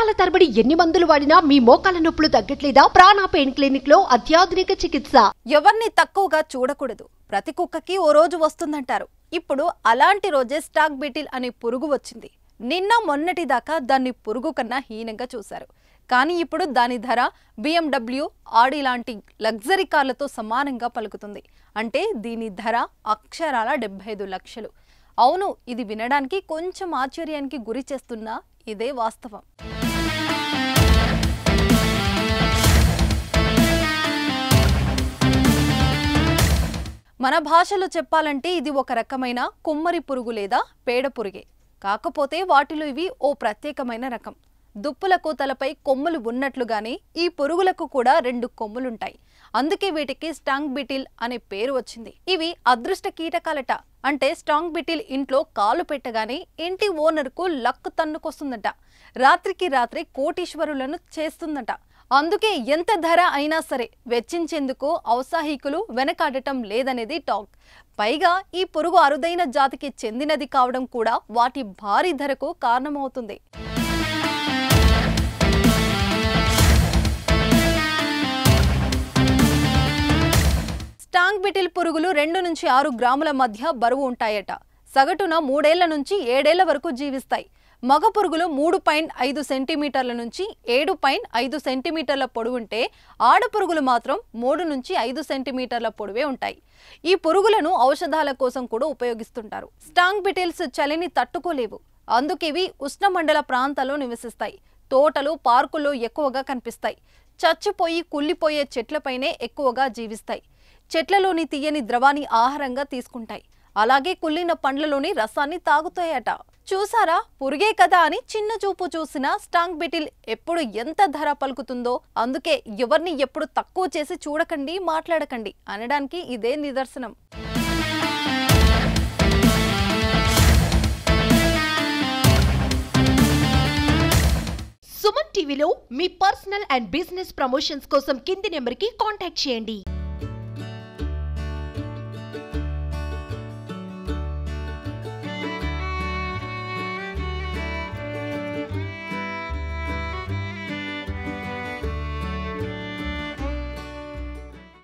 సంవత్సరాల తరబడి ఎన్ని మందులు వాడినా మీ మోకాల నొప్పులు తగ్గట్లేదా? ప్రాణ పెయిన్ క్లినిక్ లో అత్యాధునిక చికిత్స. ఎవరిని తక్కువగా చూడకూడదు. ప్రతి కుక్కకి ఓ రోజు వస్తుందంటారు. ఇప్పుడు అలాంటి రోజే స్టాగ్ బీటిల్ అనే పురుగు వచ్చింది. నిన్న మొన్నటి దాకా దాన్ని పురుగు కన్నా హీనంగా చూశారు. కానీ ఇప్పుడు దాని ధర BMW, ఆడి లాంటి లగ్జరీ కార్లతో సమానంగా పలుకుతుంది. అంటే దీని ధర అక్షరాల 75 లక్షలు. అవును, ఇది వినడానికి కొంచెం ఆశ్చర్యానికి గురి చేస్తున్నా ఇదే వాస్తవం. మన భాషలో చెప్పాలంటే ఇది ఒక రకమైన కుమ్మరి పురుగు లేదా పేడ పురుగే. కాకపోతే వాటిలో ఇవి ఓ ప్రత్యేకమైన రకం. దుప్పులకు తలపై కొమ్ములు ఉన్నట్లుగానే ఈ పురుగులకు కూడా 2 కొమ్ములుంటాయి. అందుకే వీటికి స్టాంగ్ బీటిల్ అనే పేరు వచ్చింది. ఇవి అదృష్ట కీటకాలట. అంటే స్టాంగ్ బీటిల్ ఇంట్లో కాలు పెట్టగానే ఇంటి ఓనర్కు లక్ తన్నుకొస్తుందట. రాత్రికి రాత్రి కోటీశ్వరులను చేస్తుందట. అందుకే ఎంత ధర అయినా సరే వెచ్చించేందుకు ఔత్సాహికులు వెనకాడటం లేదనేది టాక్. పైగా ఈ పురుగు అరుదైన జాతికి చెందినది కావడం కూడా వాటి భారీ ధరకు కారణమవుతుంది. స్టాంగ్ బీటిల్ పురుగులు 2 నుంచి 6 గ్రాముల మధ్య బరువు ఉంటాయట. సగటున 3 ఏళ్ల నుంచి 7 ఏళ్ల వరకు జీవిస్తాయి. మగ పురుగులు 3.5 సెంటీమీటర్ల నుంచి 7.5 సెంటీమీటర్ల పొడవుంటే ఆడపురుగులు మాత్రం 3 నుంచి 5 సెంటీమీటర్ల పొడవే ఉంటాయి. ఈ పురుగులను ఔషధాల కోసం కూడా ఉపయోగిస్తుంటారు. స్టాంగ్ బీటిల్స్ చలిని తట్టుకోలేవు. అందుకే ఉష్ణమండల ప్రాంతాల్లో నివసిస్తాయి. తోటలు, పార్కుల్లో ఎక్కువగా కనిపిస్తాయి. చచ్చిపోయి కుళ్ళిపోయే చెట్లపైనే ఎక్కువగా జీవిస్తాయి. చెట్లలోని తీయని ద్రవాన్ని ఆహారంగా తీసుకుంటాయి. అలాగే కుళ్ళిన పండ్లలోని రసాన్ని తాగుతాయట. చూసారా, పురుగే కదా అని చిన్న చూపు చూసిన స్టాంగ్ బీటిల్ ఎప్పుడు ఎంత ధర పలుకుతుందో. అందుకే ఎవరిని ఎప్పుడు తక్కువ చేసి చూడకండి, మాట్లాడకండి అనడానికి ఇదే నిదర్శనం. సుమన్ టీవీలో మీ పర్సనల్ అండ్ బిజినెస్ ప్రమోషన్స్ కోసం కింది నెంబర్కి కాంటాక్ట్ చేయండి.